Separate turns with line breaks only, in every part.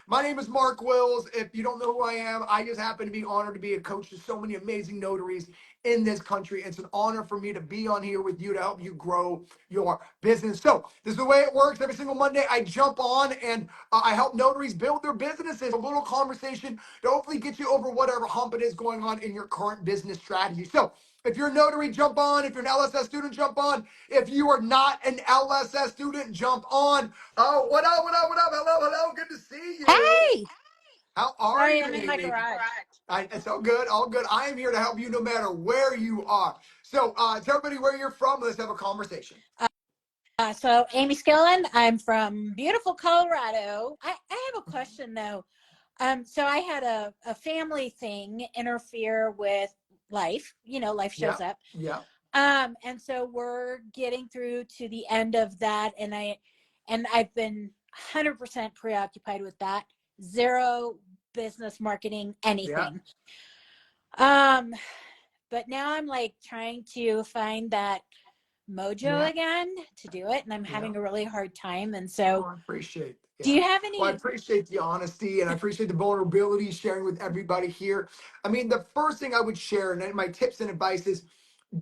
My name is Mark Wills. If you don't know who I am, I just happen to be honored to be a coach to so many amazing notaries in this country. It's an honor for me to be on here with you to help you grow your business. So this is the way it works. Every single Monday, I jump on and I help notaries build their businesses. A little conversation to hopefully get you over whatever hump it is going on in your current business strategy. So if you're a notary, jump on. If you're an LSS student, jump on. If you are not an LSS student, jump on. Oh, what up, what up, what up? Hello, hello. Good to see you.
Hey,
How are
sorry,
you,
I'm in my
Amy?
garage.
It's all good, all good. I am here to help you no matter where you are. So tell everybody where you're from. Let's have a conversation.
So Amy Skillen, I'm from beautiful Colorado. I have a question though. So I had a family thing interfere with life. You know, life
Yeah,
shows up.
yeah.
And so we're getting through to the end of that, and I've been 100% preoccupied with that. Zero business marketing,
Yeah.
anything. But now I'm like trying to find that mojo
Yeah.
again to do it, and I'm
Yeah.
having a really hard time. And
Oh,
so
I appreciate.
do
Yeah.
you have
Well, I
any?
appreciate the honesty and I appreciate the vulnerability sharing with everybody here. I mean, the first thing I would share, and my tips and advice is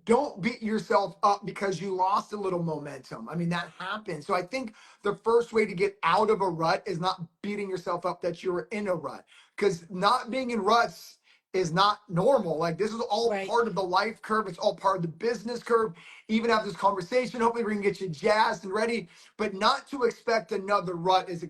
don't beat yourself up because you lost a little momentum. I mean, that happens. So I think the first way to get out of a rut is not beating yourself up that you're in a rut, because not being in ruts is not normal. Like, this is all
Right.
part of the life curve. It's all part of the business curve. Even after this conversation, hopefully we're gonna get you jazzed and ready, but not to expect another rut is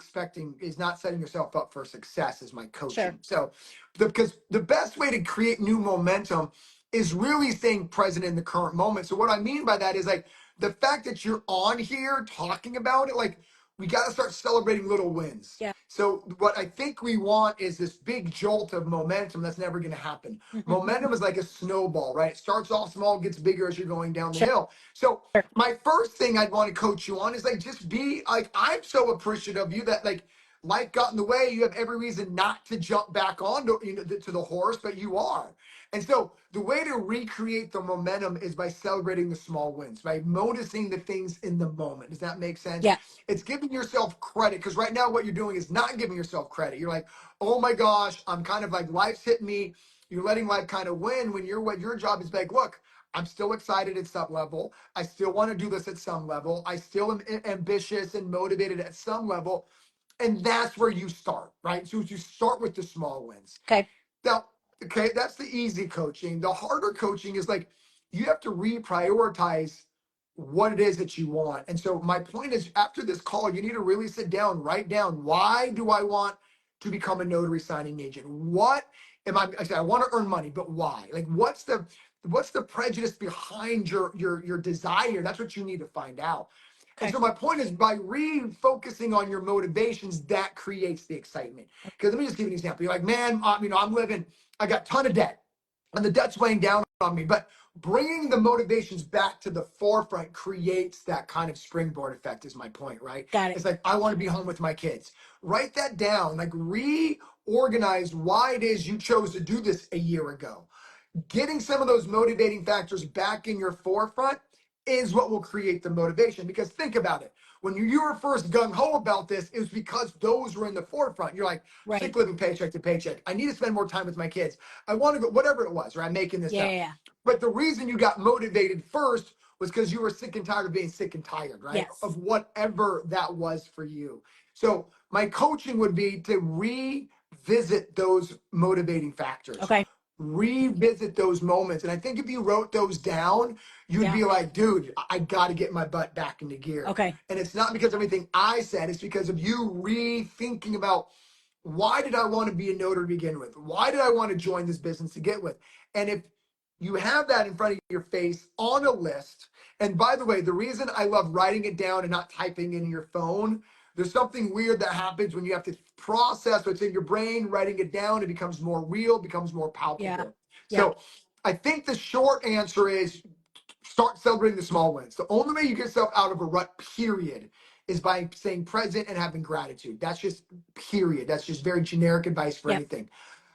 not setting yourself up for success, is my
Sure.
coaching. So because the best way to create new momentum is really staying present in the current moment. So what I mean by that is, like, the fact that you're on here talking about it, like, we got to start celebrating little wins.
Yeah.
So what I think we want is this big jolt of momentum that's never going to happen. Momentum is like a snowball, right? It starts off small, gets bigger as you're going down the
Sure.
hill. So my first thing I'd want to coach you on is, like, just be like, I'm so appreciative of you that, like, life got in the way. You have every reason not to jump back on to, to the horse, but you are. And so the way to recreate the momentum is by celebrating the small wins, by noticing the things in the moment. Does that make sense?
Yeah.
It's giving yourself credit, because right now what you're doing is not giving yourself credit. You're like, oh my gosh, I'm kind of like, life's hit me. You're letting life kind of win when what your job is like, look, I'm still excited at some level. I still want to do this at some level. I still am ambitious and motivated at some level. And that's where you start, right? So you start with the small wins.
Okay.
Now, okay, that's the easy coaching. The harder coaching is, like, you have to reprioritize what it is that you want. And so my point is, after this call, you need to really sit down, write down, why do I want to become a notary signing agent? What am I said I want to earn money, but why? Like, what's the prejudice behind your desire? That's what you need to find out. And
Okay.
so my point is, by refocusing on your motivations, that creates the excitement. Because let me just give you an example. You're like, man, I got a ton of debt, and the debt's weighing down on me. But bringing the motivations back to the forefront creates that kind of springboard effect, is my point, right?
Got it.
It's like, I want to be home with my kids. Write that down, like, reorganize why it is you chose to do this a year ago. Getting some of those motivating factors back in your forefront is what will create the motivation. Because think about it. When you were first gung-ho about this, it was because those were in the forefront. You're like,
Right.
sick living paycheck to paycheck. I need to spend more time with my kids. I want to go, whatever it was, right? I'm making this
Yeah.
up.
Yeah.
But the reason you got motivated first was because you were sick and tired of being sick and tired, right?
Yes.
Of whatever that was for you. So my coaching would be to revisit those motivating factors,
Okay.
revisit those moments. And I think if you wrote those down, you'd
Yeah.
be like, dude, I got to get my butt back into gear.
Okay.
And it's not because of anything I said, it's because of you rethinking about, why did I want to be a notary to begin with? Why did I want to join this business to get with? And if you have that in front of your face on a list, and by the way, the reason I love writing it down and not typing in your phone, there's something weird that happens when you have to process what's in your brain. Writing it down, it becomes more real, becomes more
Yeah.
palpable.
Yeah.
So I think the short answer is, start celebrating the small wins. The only way you get yourself out of a rut, period, is by staying present and having gratitude. That's just period. That's just very generic advice for
Yeah.
anything.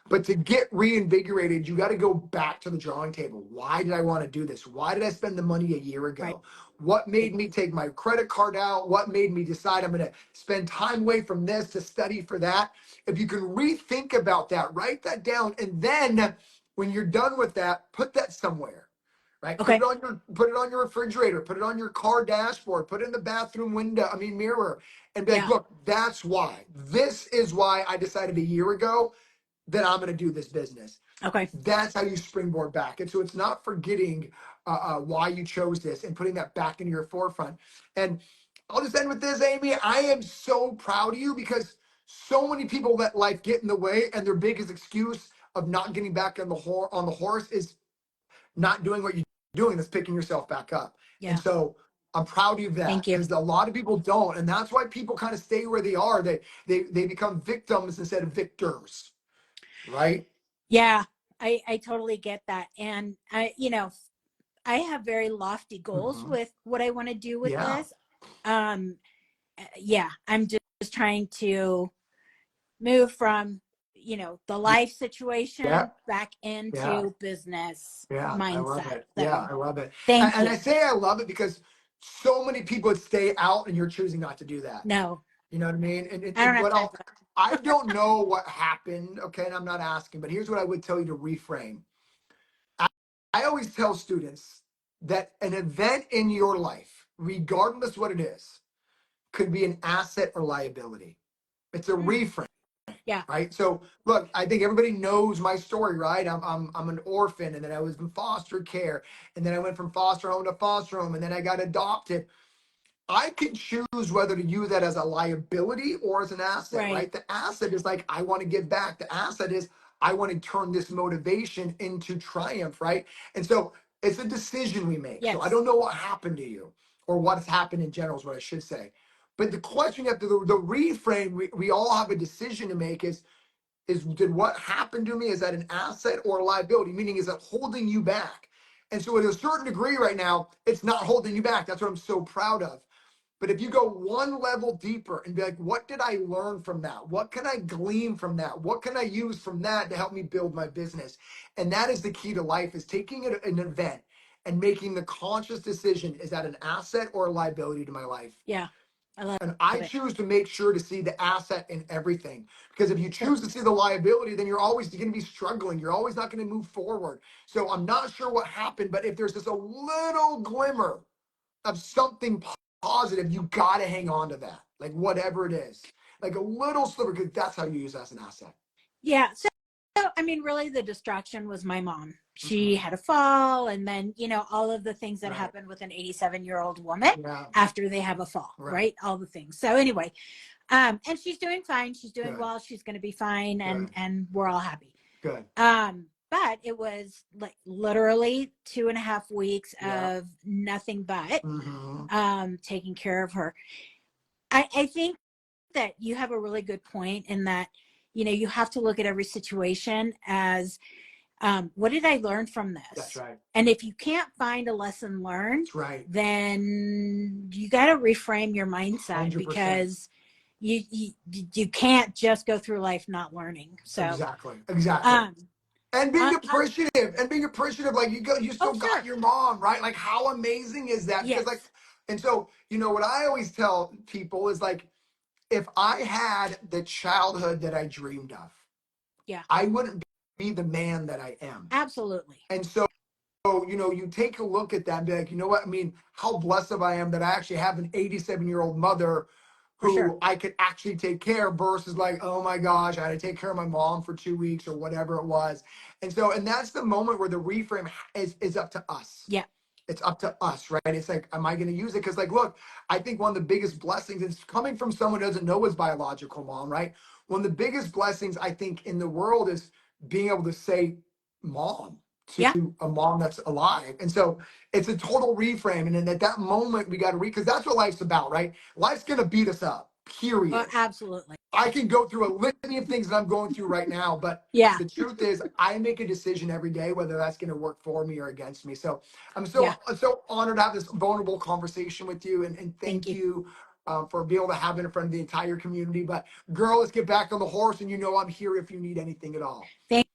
But to get reinvigorated, you got to go back to the drawing table. Why did I want to do this? Why did I spend the money a year
Right.
ago? What made me take my credit card out? What made me decide I'm going to spend time away from this to study for that? If you can rethink about that, write that down. And then when you're done with that, put that somewhere. Right?
Okay.
Put it on your refrigerator, put it on your car dashboard, put it in the bathroom window, mirror, and be like,
Yeah.
look, that's why. This is why I decided a year ago that I'm going to do this business.
Okay.
That's how you springboard back. And so it's not forgetting why you chose this and putting that back into your forefront. And I'll just end with this, Amy. I am so proud of you because so many people let life get in the way, and their biggest excuse of not getting back on the horse is not doing what you're doing. That's picking yourself back up. And
Yeah.
so I'm proud of you of that
Thank you.
because a lot of people don't, and that's why people kind of stay where they are. They become victims instead of victors, right?
Yeah. I totally get that. And I have very lofty goals
Mhm.
with what I want to do with
Yeah.
this. Yeah, I'm just trying to move from, the life
Yeah.
situation back
Yeah.
into business
Yeah. I love
mindset.
it. Yeah.
So
I love it.
thank
And I
you.
say I love it because so many people would stay out and you're choosing not to do that.
No,
You know what I mean? And, and,
I don't
and
have
what
time
I'll,
for that.
I don't know what happened. Okay. And I'm not asking, but here's what I would tell you to reframe. I, I always tell students that an event in your life, regardless what it is, could be an asset or liability. It's a reframe.
Yeah.
Right. So look, I think everybody knows my story, right? I'm an orphan, and then I was in foster care, and then I went from foster home to foster home, and then I got adopted. I can choose whether to use that as a liability or as an asset,
Right.
right? The asset is like, I want to give back. The asset is, I want to turn this motivation into triumph, right? And so it's a decision we make. So I
Yes.
don't know what happened to you or what has happened in general is what I should say. But the question you have to, the reframe, we all have a decision to make is did what happened to me, is that an asset or a liability? Meaning, is it holding you back? And so, at a certain degree, right now, it's not holding you back. That's what I'm so proud of. But if you go one level deeper and be like, what did I learn from that? What can I glean from that? What can I use from that to help me build my business? And that is the key to life, is taking an event and making the conscious decision, is that an asset or a liability to my life?
Yeah. I love
And I
it.
choose to make sure to see the asset in everything. Because if you
Sure.
choose to see the liability, then you're always going to be struggling. You're always not going to move forward. So I'm not sure what happened, but if there's just a little glimmer of something positive, you got to hang on to that. Like whatever it is, like a little sliver, because that's how you use it as an asset.
Yeah. So, really the distraction was my mom. She
Mhm.
had a fall, and then, all of the things that
Right.
happen with an 87-year-old woman
Yeah.
after they have a fall,
Right.
right? All the things. So anyway, and she's doing fine. She's doing
Good.
well. She's going to be fine, and
Good.
we're all happy.
Good.
But it was like literally 2.5 weeks
Yeah.
of nothing but
Mm-hmm.
taking care of her. I think that you have a really good point in that, you have to look at every situation as, what did I learn from
That's
this?
right.
And if you can't find a lesson learned,
That's right.
then you got to reframe your mindset,
100%.
because you can't just go through life not learning. So,
Exactly. Exactly.
um,
And being
uh, uh,
appreciative, like you
oh,
still got
sure.
your mom, right? Like how amazing is that? Because like,
Yes.
and so, what I always tell people is like, if I had the childhood that I dreamed of,
Yeah,
I wouldn't be the man that I am.
absolutely.
And so, you take a look at that and be like, you know what? How blessed I am that I actually have an 87-year-old mother
For sure.
who I could actually take care of versus like, oh my gosh, I had to take care of my mom for 2 weeks or whatever it was. And so, and that's the moment where the reframe is up to us.
Yeah.
It's up to us, right? It's like, am I going to use it? Because, like, look, I think one of the biggest blessings is coming from someone who doesn't know his biological mom, right? One of the biggest blessings I think in the world is being able to say mom to
Yeah.
a mom that's alive. And so it's a total reframe. And then at that moment, we got to because that's what life's about, right? Life's going to beat us up, period.
Absolutely.
I can go through a litany of things that I'm going through right now, but
Yeah.
the truth is, I make a decision every day whether that's going to work for me or against me. So I'm
Yeah.
so honored to have this vulnerable conversation with you, and
Thank
thank
you.
you for being able to have it in front of the entire community. But girl, let's get back on the horse, and I'm here if you need anything at all.
Thank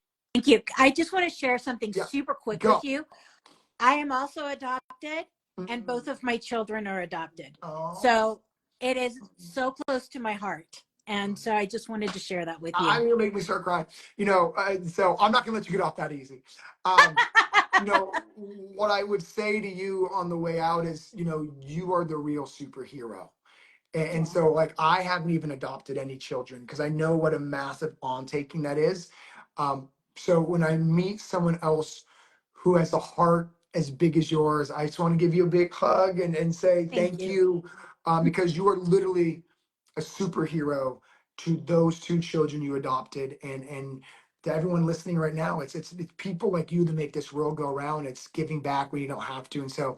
you. I just want to share something
Yeah,
super quick
go.
with you. I am also adopted, and both of my children are adopted.
Oh.
So it is so close to my heart. And so I just wanted to share that with you.
I'm gonna make me start crying. So I'm not gonna let you get off that easy. What I would say to you on the way out is, you are the real superhero. And so, like, I haven't even adopted any children because I know what a massive taking that is. So when I meet someone else who has a heart as big as yours, I just want to give you a big hug and say thank you, because you are literally a superhero to those two children you adopted, and to everyone listening right now. It's people like you that make this world go around. It's giving back when you don't have to. And so,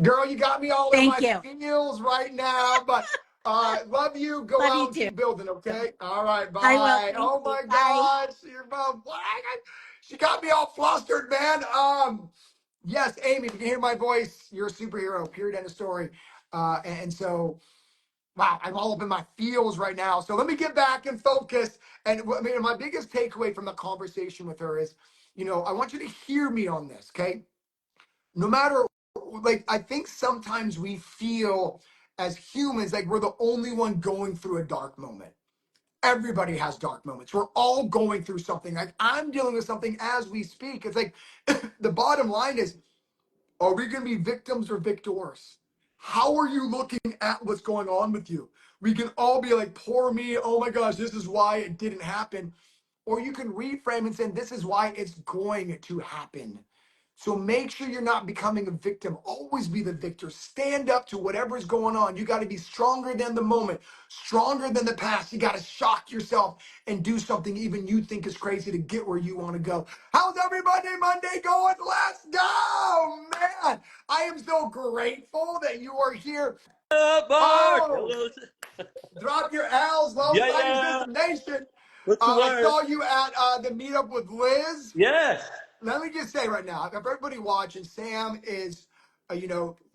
girl, you got me all in my feels right now, but love you. Go
Love
out
you
and
too.
keep building, okay? All right, bye.
I will. Thank
Oh
you.
my
Bye.
gosh, she got me all flustered, man. Yes, Amy, if you can hear my voice, you're a superhero. Period. End of story. And so, wow, I'm all up in my feels right now. So let me get back and focus. And my biggest takeaway from the conversation with her is, I want you to hear me on this, okay? No matter, like, I think sometimes we feel as humans like we're the only one going through a dark moment. Everybody has dark moments. We're all going through something. Like, I'm dealing with something as we speak. It's like the bottom line is, are we going to be victims or victors? How are you looking at what's going on with you? We can all be like, poor me. Oh my gosh, this is why it didn't happen. Or you can reframe and say, this is why it's going to happen. So make sure you're not becoming a victim. Always be the victor. Stand up to whatever's going on. You got to be stronger than the moment, stronger than the past. You got to shock yourself and do something even you think is crazy to get where you want to go. How's everybody Monday going? Let's go, man. I am so grateful that you are here.
Mark!
Oh,
Hello.
drop your L's, low Lightning System Nation.
What's the
I
word?
saw you at the meetup with Liz.
Yes.
Let me just say right now, if everybody watching, Sam is,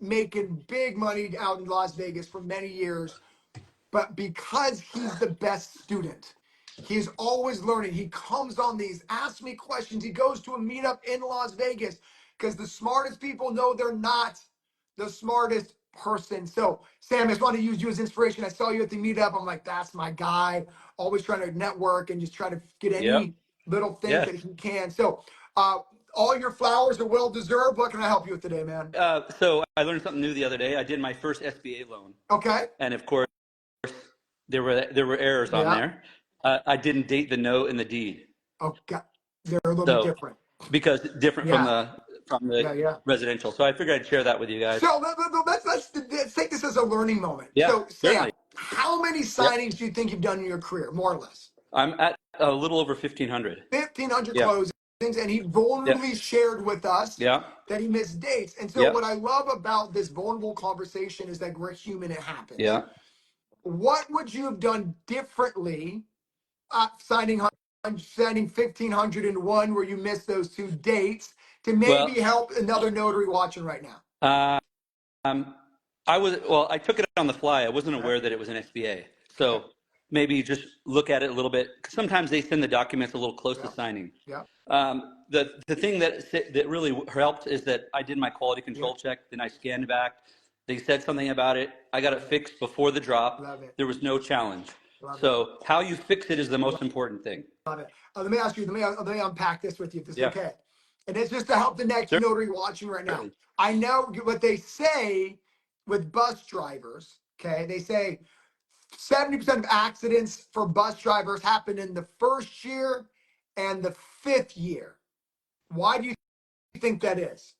making big money out in Las Vegas for many years, but because he's the best student, he's always learning. He comes on these, asks me questions. He goes to a meetup in Las Vegas because the smartest people know they're not the smartest person. So, Sam, I just want to use you as inspiration. I saw you at the meetup. I'm like, that's my guy. Always trying to network and just try to get
Yep.
any little things
Yes.
that he can. So, all your flowers are well deserved. What can I help you with today, man?
So I learned something new the other day. I did my first SBA loan,
Okay.
and of course there were errors on
Yeah.
there. I didn't date the note and the deed.
Okay. They're a little bit
So
different.
because different from
Yeah.
the residential. So I figured I'd share that with you guys.
So let's take this as a learning moment.
Yeah,
So, Sam,
certainly.
how many
Yep.
signings do you think you've done in your career, more or less?
I'm at a little over 1,500.
1,500
Yeah.
closings, and he
Yeah.
vulnerably shared with us
Yeah.
that he missed dates. And so,
Yeah.
what I love about this vulnerable conversation is that we're human, it happens.
Yeah.
What would you have done differently signing 1,501 where you missed those two dates to maybe
Well,
help another notary watching right now?
I took it on the fly. I wasn't aware that it was an SBA.
Okay.
So maybe just look at it a little bit. Sometimes they send the documents a little close to
Yeah.
signing.
Yeah.
The thing that really helped is that I did my quality
Yeah.
control check. Then I scanned back. They said something about it. I got it fixed before the drop.
Love it.
There was no challenge.
Love it.
So how you fix it is the most important thing.
Love it. Let me ask you, let me unpack this with you if this is
Yeah.
okay. And it's just to help the next notary watching right now.
Certainly.
I know what they say with bus drivers, okay? They say 70% of accidents for bus drivers happen in the first year and the fifth year. Why do you think that is?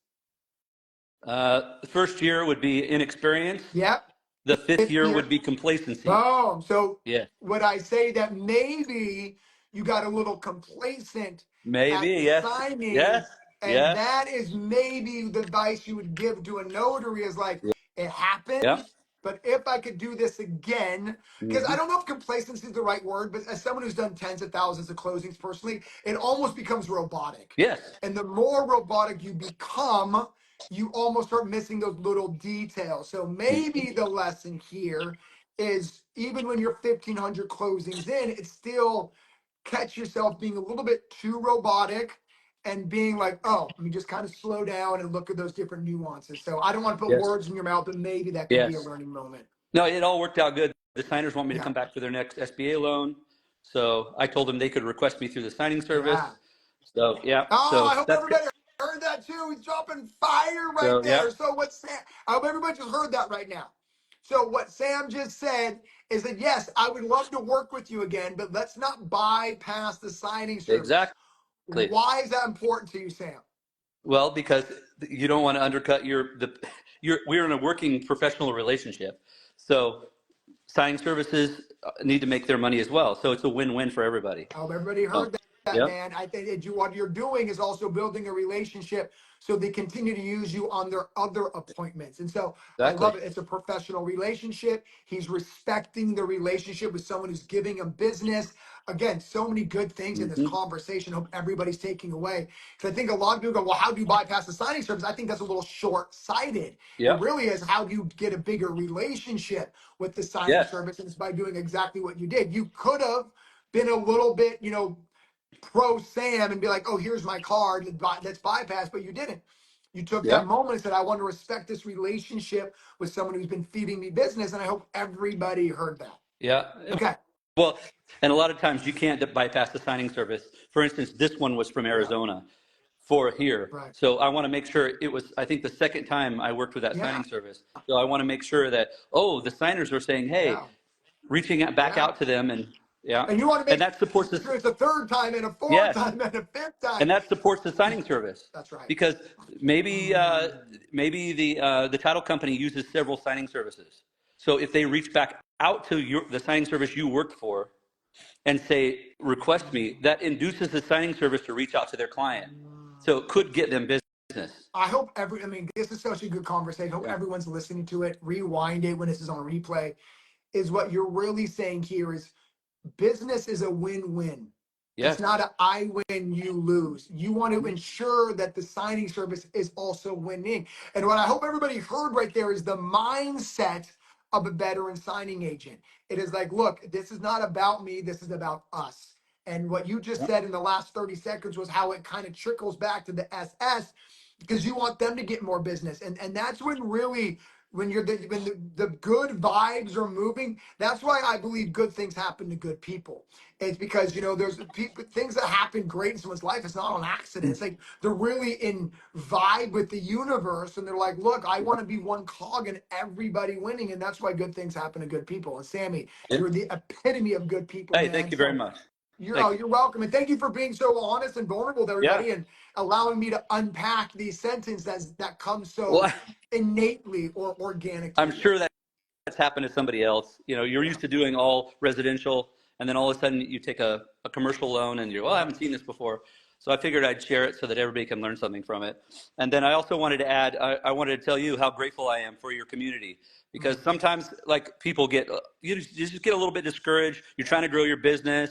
The first year would be inexperience.
Yep.
The fifth
Fifth
year
year.
would be complacency.
Boom. So
Yeah.
would I say that maybe you got a little complacent
Maybe.
at the
Yes.
signing,
Yes.
and
Yes.
that is maybe the advice you would give to a notary is like, it
Yeah.
happens, but if I could do this again, because
Mm-hmm.
I don't know if complacency is the right word, but as someone who's done tens of thousands of closings personally, it almost becomes robotic.
Yes.
And the more robotic you become, you almost start missing those little details. So maybe the lesson here is even when you're 1,500 closings in, it's still catch yourself being a little bit too robotic and being like, oh, let me just kind of slow down and look at those different nuances. So I don't want to put
Yes.
words in your mouth, but maybe that could be a
Yes.
learning moment.
No, it all worked out good. The signers want me to
Yeah.
come back for their next SBA loan. So I told them they could request me through the signing service.
Yeah.
So yeah,
Oh, I
so
hope
that's good.
everybody heard that too. He's dropping fire right
So yeah,
there. So what Sam, I hope everybody just heard that right now. So what Sam just said is that yes, I would love to work with you again, but let's not bypass the signing service.
exactly.
Why is that important to you, Sam?
Well, because you don't want to undercut we're in a working professional relationship. So signing services need to make their money as well. So it's a win-win for everybody.
I hope everybody
Oh,
heard that,
yeah,
man. I think that what you're doing is also building a relationship so they continue to use you on their other appointments. And so I
exactly.
love it. It's a professional relationship. He's respecting the relationship with someone who's giving him business. Again, so many good things in this
Hmm.
conversation. Hope everybody's taking away. Because I think a lot of people go, well, how do you bypass the signing service? I think that's a little short-sighted. It
Yep.
really is, how do you get a bigger relationship with the signing
Yes.
service? And it's by doing exactly what you did. You could have been a little bit, pro Sam and be like, oh, here's my card, let's bypass, but you didn't. You took that
Yeah.
moment and said, I want to respect this relationship with someone who's been feeding me business. And I hope everybody heard that.
Yeah.
Okay.
Well, and a lot of times you can't bypass the signing service. For instance, this one was from
Yeah.
Arizona for here.
Right.
So I want to make sure it was, I think the second time I worked with that
Yeah.
signing service. So I want to make sure that, oh, the signers are saying, hey,
Yeah.
reaching out, back
Yeah.
out to them. And yeah.
And you want to
And
make
that supports this.
sure it's a third time and a fourth
Yes.
time and a fifth time.
And that supports the signing service
That's right.
because maybe the title company uses several signing services. So if they reach back out to the signing service you worked for and say request me, that induces the signing service to reach out to their client. So it could get them business.
I hope this is such a good conversation. I hope
Yeah.
everyone's listening to it. Rewind it when this is on replay. Is what you're really saying here is business is a win-win. It's
Yes.
not a I win, you lose. You want to ensure that the signing service is also winning. And what I hope everybody heard right there is the mindset of a veteran signing agent. It is like, look, this is not about me, this is about us. And what you just said in the last 30 seconds was how it kind of trickles back to the SS because you want them to get more business. And that's when really when the good vibes are moving, that's why I believe good things happen to good people. It's because there's people things that happen great in someone's life. It's not on accident. It's like they're really in vibe with the universe, and they're like, look, I want to be one cog in everybody winning, and that's why good things happen to good people. And Sammy,
Yeah.
you're the epitome of good people,
Hey,
man.
thank you very
So
much.
oh,
Thank you.
you're welcome, and thank you for being so honest and vulnerable with
Yeah.
everybody, and allowing me to unpack these sentences that come so
Well,
innately or organic to
I'm
you.
sure that's happened to somebody else. You're
Yeah,
used to doing all residential, and then all of a sudden you take a commercial loan, and I
yeah.
haven't seen this before. So I figured I'd share it so that everybody can learn something from it. And then I also wanted to add, I wanted to tell you how grateful I am for your community because
Mm.
sometimes like people get, you just get a little bit discouraged. You're trying to grow your business.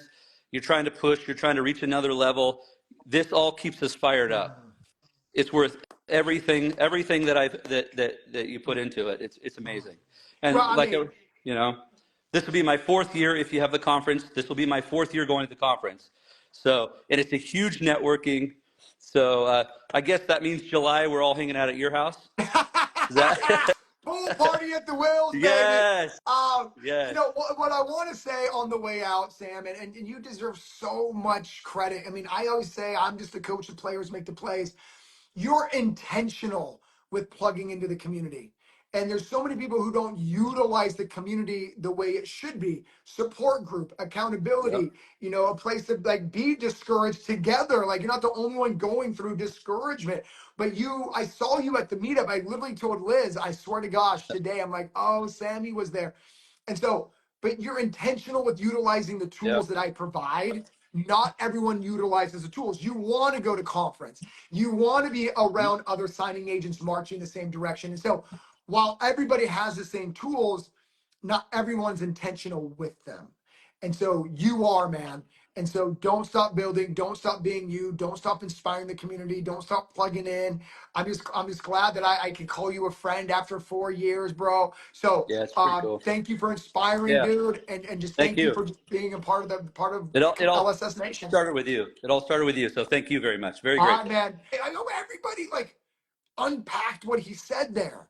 You're trying to push. You're trying to reach another level. This all keeps us fired up.
Mm.
It's worth everything that you put into it. It's
Mm.
amazing.
Well,
And
I
like,
mean,
this will be my fourth year if you have the conference. This will be my fourth year going to the conference. So, and it's a huge networking. So I guess that means July we're all hanging out at your house. Is that?
pool party at the Wills, baby.
Yes. Yes.
What I want to say on the way out, Sam, and you deserve so much credit. I mean, I always say I'm just a coach. The players make the plays. You're intentional with plugging into the community. And there's so many people who don't utilize the community the way it should be. Support group,
Yep.
accountability, a place to like be discouraged together. Like you're not the only one going through discouragement. But I saw you at the meetup. I literally told Liz, I swear to gosh, today I'm like, oh, Sammy was there. And so, but you're intentional with utilizing the tools
Yep.
that I provide. Not everyone utilizes the tools. You want to go to conference. You want to be around other signing agents marching the same direction. And so while everybody has the same tools, not everyone's intentional with them. And so you are, man. And so don't stop building, don't stop being you, don't stop inspiring the community, don't stop plugging in. I'm just glad that I can call you a friend after 4 years, bro. So
Yeah, it's pretty cool.
thank you for inspiring,
Yeah,
dude, and just
thank
thank you
you.
for just being a part of
It all
LSS Nation.
started with you. It all started with you. So thank you very much. Very
All right,
grateful.
man. I know everybody like unpacked what he said there.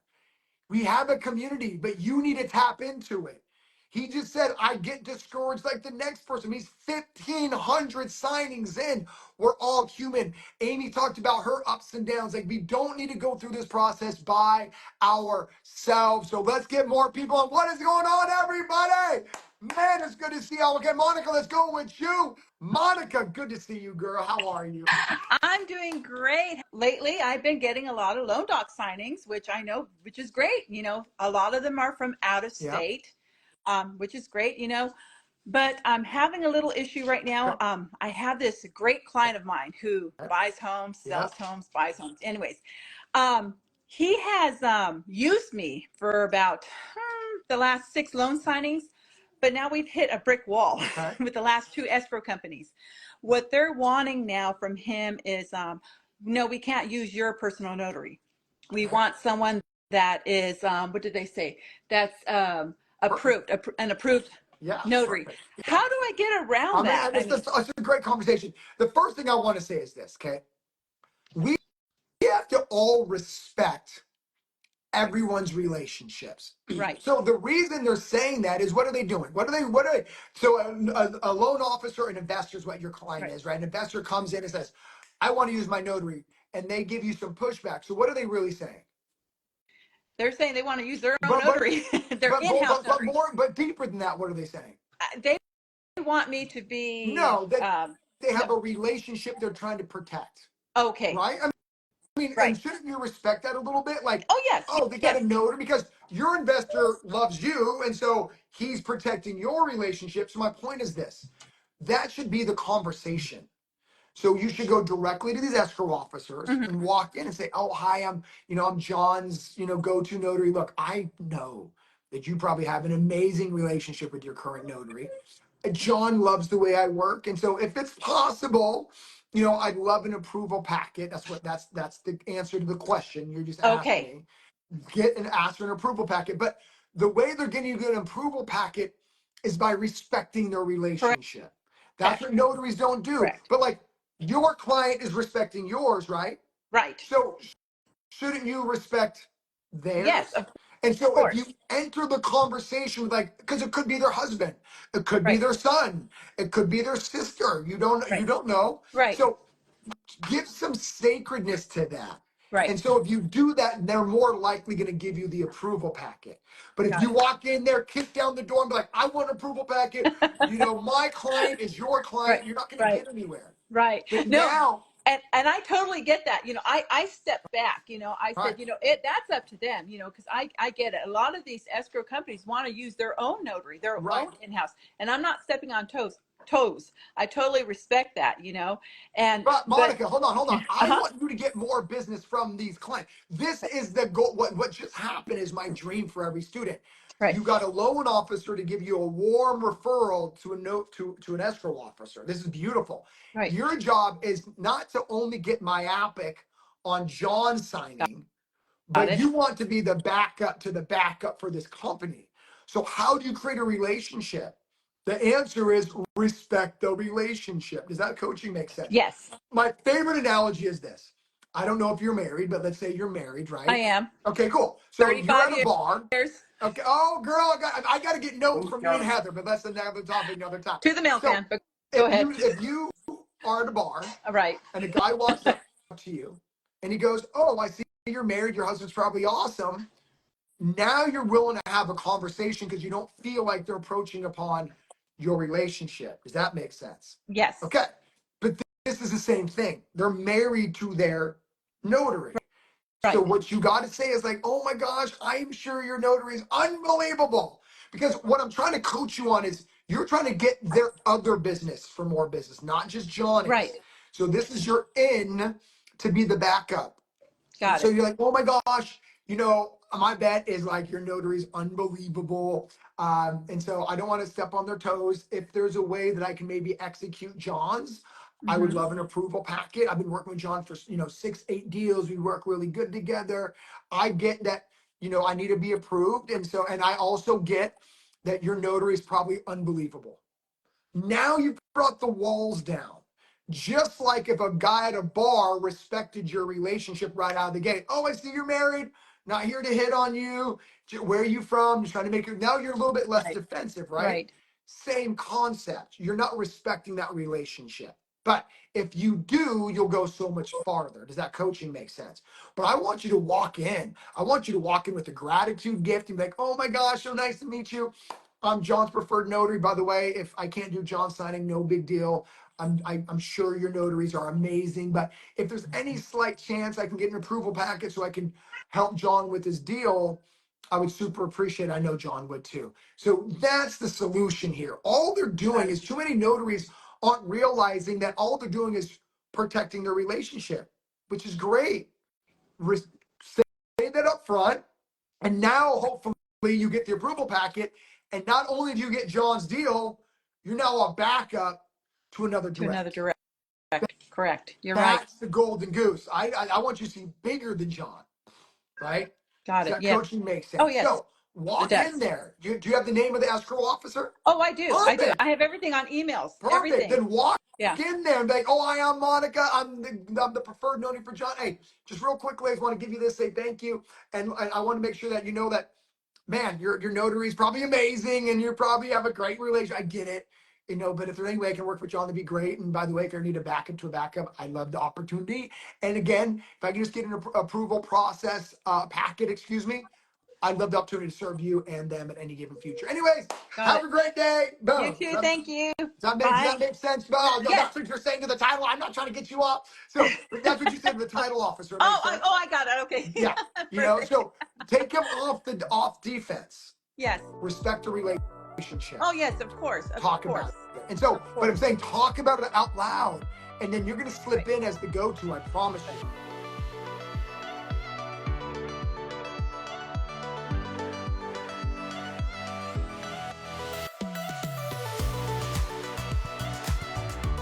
We have a community, but you need to tap into it. He just said, I get discouraged like the next person. He's 1,500 signings in. We're all human. Amy talked about her ups and downs. Like, we don't need to go through this process by ourselves. So let's get more people on. What is going on, everybody? Man, it's good to see you. Okay, Monica, let's go with you. Monica, good to see you, girl. How are you?
I'm doing great. Lately, I've been getting a lot of loan doc signings, which is great. A lot of them are from out of
Yeah.
state, which is great, But I'm having a little issue right now. I have this great client of mine who buys homes,
Yeah.
sells homes, buys homes. Anyways, um, he has used me for about the last 6 loan signings, but now we've hit a brick wall
Okay.
with the last 2 escrow companies. What they're wanting now from him is, no, we can't use your personal notary. We want someone that is, what did they say? That's approved, an approved
Yeah.
notary.
Perfect. Yeah.
How do I get around
I mean,
that?
and it's a great conversation. The first thing I want to say is this, okay? We have to all respect everyone's relationships.
Right,
So the reason they're saying that is, what are they doing? What are they? So a loan officer, an investor is what your client
right.
is, right? An investor comes in and says, I want to use my notary, and they give you some pushback. So what are they really saying?
They're saying they want to use their own
But but
notary, their
but
in-house notary.
more, but deeper than that, what are they saying?
They want me to be,
No, that they
no,
have a relationship they're trying to protect,
okay,
right? I mean,
right.
and shouldn't you respect that a little bit? Like,
Oh, yes,
oh, they got
yes,
a notary because your investor loves you, and so he's protecting your relationship. So my point is this: that should be the conversation. So you should go directly to these escrow officers
mhm.
and walk in and say, "Oh, hi, I'm John's, go-to notary. Look, I know that you probably have an amazing relationship with your current notary. John loves the way I work, and so if it's possible, I'd love an approval packet. That's the answer to the question you just asked
Okay,
me. Ask for an approval packet, but the way they're getting you an approval packet is by respecting their
correct,
relationship. That's what notaries don't do.
correct,
But like your client is respecting yours, right?
right.
So shouldn't you respect
Yes,
theirs?
of
And so if you
course.
enter the conversation with like, because it could be their husband, it could be
Right,
their son, it could be their sister. You
right,
don't know.
right,
So give some sacredness to that.
right.
And so if you do that, they're more likely going to give you the approval packet. But if
Got
you
it.
walk in there, kick down the door and be like, I want an approval packet, my client is your
Right,
client, you're not going to
right,
get anywhere.
right.
But
No,
now,
and I totally get that. I stepped back. I said,
right,
that's up to them. Because I get it. A lot of these escrow companies want to use their own notary, their
right.
own in-house, and I'm not stepping on toes. Toes. I totally respect that. And
But
but
Monica, hold on, hold on. I
uh-huh.
want you to get more business from these clients. This is the goal. What just happened is my dream for every student.
Right,
You got a loan officer to give you a warm referral to a note to an escrow officer. This is beautiful.
right.
Your job is not to only get myopic on John signing,
Got
but
it.
you want to be the backup to the backup for this company. So how do you create a relationship? The answer is respect the relationship. Does that coaching make sense?
Yes,
My favorite analogy is this. I don't know if you're married, but let's say you're married,
I
right?
am.
Okay, cool. So you're
35
at a bar.
years
Okay. Oh, girl, I got to get notes from me and Heather, but that's another topic another time.
to the mail
So
can. But go
if
ahead.
you are at a bar
All right.
and a guy walks up to you and he goes, "Oh, I see you're married. Your husband's probably awesome." Now you're willing to have a conversation because you don't feel like they're approaching upon your relationship. Does that make sense?
Yes.
Okay. But this is the same thing. They're married to their notary. So
Right.
what you got to say is like, oh my gosh, I'm sure your notary is unbelievable. Because what I'm trying to coach you on is you're trying to get their other business for more business, not just
Right.
Johnny's. So this is your in to be the backup. And
Got
so
it.
you're like, oh my gosh, You know, my bet is like your notary's unbelievable. And so I don't want to step on their toes. If there's a way that I can maybe execute John's, I would love an approval packet. I've been working with John for, 6, 8 deals. We work really good together. I get that, I need to be approved. And I also get that your notary is probably unbelievable. Now you brought the walls down. Just like if a guy at a bar respected your relationship right out of the gate. Oh, I see you're married. Not here to hit on you. Where are you from? Just trying to make it. Now you're a little bit less
Right.
defensive, right?
Right.
Same concept. You're not respecting that relationship. But if you do, you'll go so much farther. Does that coaching make sense? But I want you to walk in. I want you to walk in with a gratitude gift and be like, oh my gosh, so nice to meet you. I'm John's preferred notary. By the way, if I can't do John signing, no big deal. I'm sure your notaries are amazing. But if there's any slight chance I can get an approval packet so I can help John with his deal, I would super appreciate it. I know John would too. So that's the solution here. All they're doing is too many notaries aren't realizing that all they're doing is protecting their relationship, which is great. Say that up front. And now hopefully you get the approval packet. And not only do you get John's deal, you're now a backup to another
To another
direct.
direct. Correct. You're right.
That's the golden goose. I want you to see bigger than John, right?
Got
So
it.
that
Yeah.
coaching makes sense.
Oh, yes,
So
it
walk
does.
in there. Do you have the name of the escrow officer?
Oh, I do. I do.
Perfect.
I have everything on emails.
Perfect.
Everything.
Then walk
Yeah.
in there and be like, oh, hi, I'm Monica. I'm the preferred notary for John. Hey, just real quickly, I just want to give you this, say thank you. And I want to make sure that you know that, man, your notary is probably amazing and you probably have a great relationship. I get it. But if there's any way I can work with John, that'd be great. And by the way, if you need a backup to a backup, I love the opportunity. And again, if I can just get an approval process packet, excuse me, I'd love the opportunity to serve you and them at any given future. Anyways,
Got
have
it.
a great day.
You
Boom.
too. Thank you.
Does
Bye.
that make sense? Oh,
Yes.
that's what you're saying to the title. I'm not trying to get you off. So that's what you said to the title officer. Make sense?
I got it. Okay.
Yeah.
Perfect.
So take him off defense.
Yes.
Respect the relationship.
Oh, yes, of course. Of
Talk
course.
about it. And so,
Of
but I'm
course.
saying talk about it out loud. And then you're going to slip in as the go-to, I promise you.